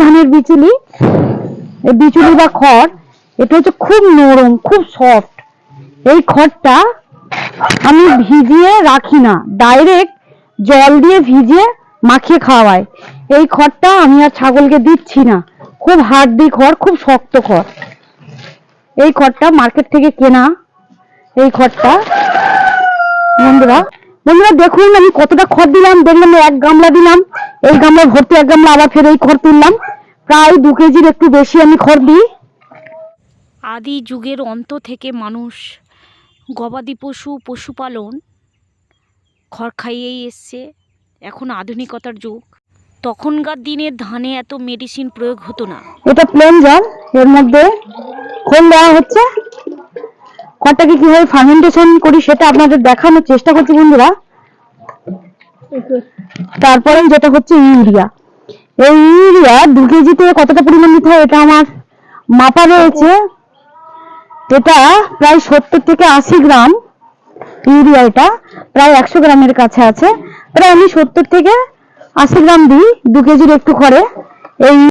ধানের বিচুলি, এই বিচুলি বা খড়, এটা হচ্ছে খুব নরম, খুব সফট। এই খড়টা আমি ভিজিয়ে রাখি না, ডাইরেক্ট জল দিয়ে ভিজিয়ে মাখিয়ে খাওয়াই। এই খড়টা আমি আর ছাগলকে দিচ্ছি না, খুব হার্ডি খড়, খুব শক্ত খড়। এই খড়টা মার্কেট থেকে কেনা। এই খড়টা বন্ধুরা দেখুন আমি কতটা খড় দিলাম। দেখলাম 1 গামলা দিলাম, এই গামলা ভর্তি 1 গামলা, আবার ফের এই খড় তুললাম। প্রায় 2 কেজির একটু বেশি আমি খড় দিই। আদি যুগের অন্ত থেকে মানুষ গবাদি পশুপালন খড় খাইয়েই এসছে। এখন আধুনিকতার যুগ। তখনকার দিনে ধানে এত মেডিসিন প্রয়োগ হতো না। এটা প্লেন জল, এর মধ্যে খোল দেওয়া হচ্ছে। খড়টাকে কিভাবে ফার্মেন্টেশন করি সেটা আপনাদের দেখানোর চেষ্টা করছি বন্ধুরা। তারপরে যেটা হচ্ছে ইউরিয়া। এই ইউরিয়া 2 কেজিতে কতটা পরিমাণ নিতে হয় এটা আমার মাপা রয়েছে। এটা প্রায় 70 থেকে 80 গ্রাম ইউরিয়া, এটা প্রায় 100 গ্রামের কাছে আছে। প্রায় আমি 70 থেকে 80 গ্রাম দিই 2 কেজির একটু খড়ে। এই